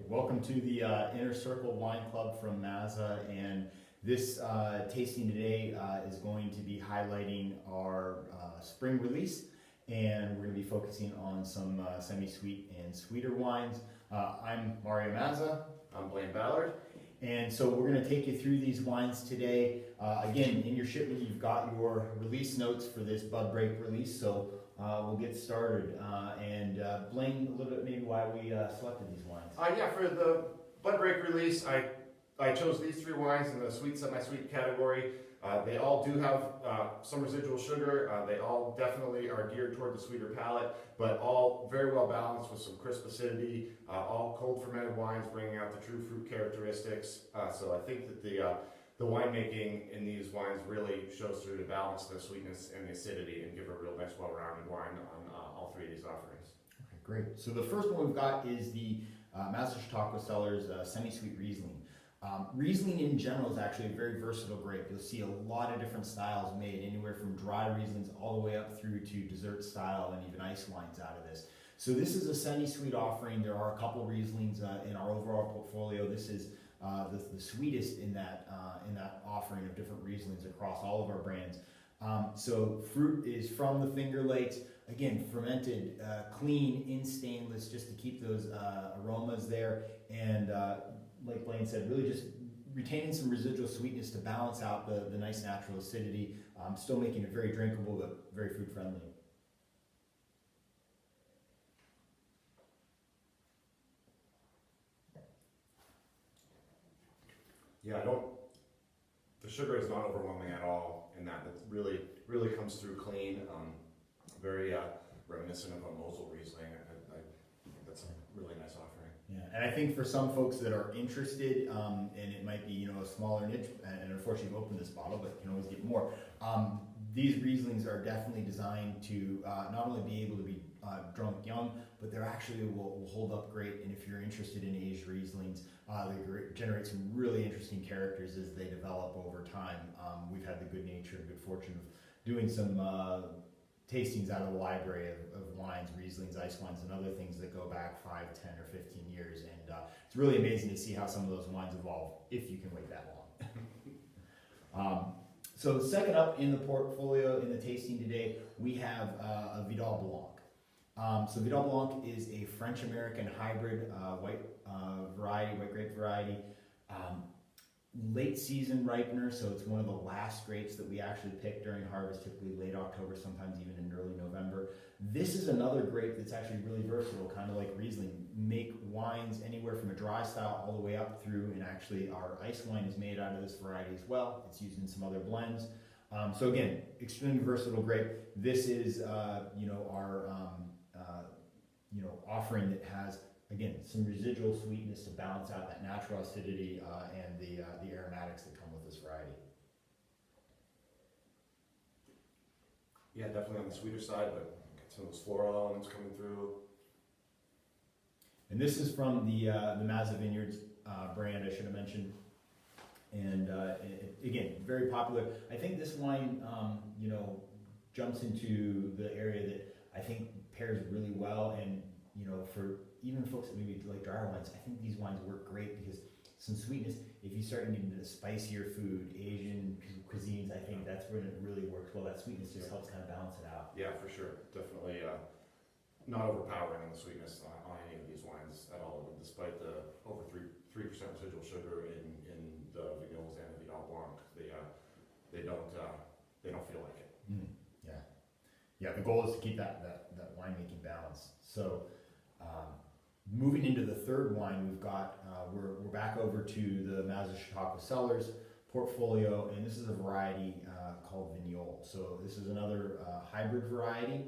Welcome to the Inner Circle Wine Club from Mazza, and this tasting today is going to be highlighting our spring release, and we're going to be focusing on some semi-sweet and sweeter wines. I'm Mario Mazza. I'm Blaine Ballard. And so we're going to take you through these wines today. Again, in your shipment, you've got your release notes for this bud break release, so we'll get started. Blaine, a little bit maybe why we selected these wines. Yeah, for the bud break release, I chose these three wines in the sweet, semi-sweet category. They all do have some residual sugar. They all definitely are geared toward the sweeter palate, but all very well balanced with some crisp acidity. All cold fermented wines bringing out the true fruit characteristics. So I think that the winemaking in these wines really shows through to balance the sweetness and the acidity and give a real nice, well-rounded wine on all three of these offerings. Okay, great. So the first one we've got is the Mazza Chautauqua Cellars semi-sweet Riesling. Riesling in general is actually a very versatile grape. You'll see a lot of different styles made, anywhere from dry Rieslings all the way up through to dessert style and even ice wines out of this. So this is a semi-sweet offering. There are a couple Rieslings in our overall portfolio. This is the sweetest in that offering of different Rieslings across all of our brands. So fruit is from the Finger Lakes. Again, fermented, clean, in stainless, just to keep those aromas there. And like Blaine said, really just retaining some residual sweetness to balance out the nice natural acidity, still making it very drinkable but very food friendly. Yeah, the sugar is not overwhelming at all in that. It really comes through clean, very reminiscent of a Mosel Riesling. I think that's a really nice offering. Yeah, and I think for some folks that are interested, and it might be a smaller niche, and unfortunately you've opened this bottle, but you can always get more. These Rieslings are definitely designed to not only be able to be drunk young, but they're actually will hold up great. And if you're interested in aged Rieslings, they generate some really interesting characters as they develop over time. We've had the good nature and good fortune of doing some tastings out of the library of wines, Rieslings, ice wines, and other things that go back 5, 10, or 15 years. And it's really amazing to see how some of those wines evolve, if you can wait that long. So second up in the portfolio, in the tasting today, we have a Vidal Blanc. So Vidal Blanc is a French-American hybrid white grape variety. Late season ripener, so it's one of the last grapes that we actually pick during harvest, typically late October, sometimes even in early November. This is another grape that's actually really versatile, kind of like Riesling. Make wines anywhere from a dry style all the way up through, and actually our ice wine is made out of this variety as well. It's used in some other blends. So again, extremely versatile grape. This is our offering that has, again, some residual sweetness to balance out that natural acidity and the aromatics that come with this variety. Yeah, definitely on the sweeter side, but get some of those floral elements coming through. And this is from the Mazza Vineyards brand, I should have mentioned. And again, very popular. I think this wine, jumps into the area that I think pairs really well, and for even folks that maybe like drier wines, I think these wines work great because some sweetness. If you start getting into spicier food, Asian cuisines, I think that's when it really works well. That sweetness just helps kind of balance it out. Yeah, for sure. Definitely not overpowering on the sweetness on any of these wines at all, despite the over 3% residual sugar in the Vignoles and the Vidal Blanc. They don't feel like it. Yeah. The goal is to keep that winemaking balance. So. Moving into the third wine, we've got, we're back over to the Mazza Chautauqua Cellars portfolio, and this is a variety called Vignole. So this is another hybrid variety.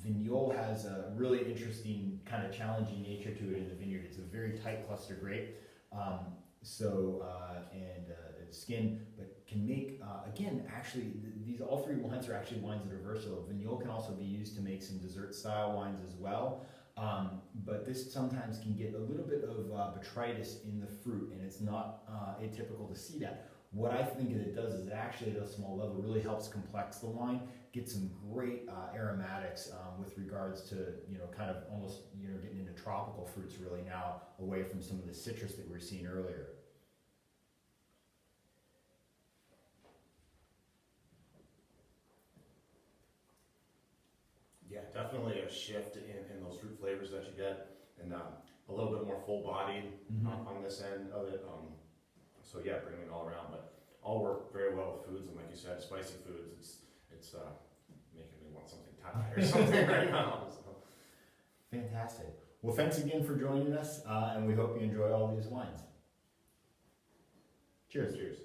Vignole has a really interesting kind of challenging nature to it in the vineyard. It's a very tight cluster grape, skin, but can make, again, actually, these all three wines are actually wines that are versatile. Vignole can also be used to make some dessert style wines as well. But this sometimes can get a little bit of botrytis in the fruit, and it's not atypical to see that. What I think it does is it actually at a small level really helps complex the wine, get some great aromatics with regards to, you know, kind of almost, you know, getting into tropical fruits really now, away from some of the citrus that we were seeing earlier. Yeah, definitely a shift in those fruit flavors that you get, and a little bit more full bodied on this end of it. So yeah, bringing it all around, but all work very well with foods, and like you said, spicy foods. It's making me want something Thai or something right now. So. Fantastic. Well, thanks again for joining us, and we hope you enjoy all these wines. Cheers. Cheers.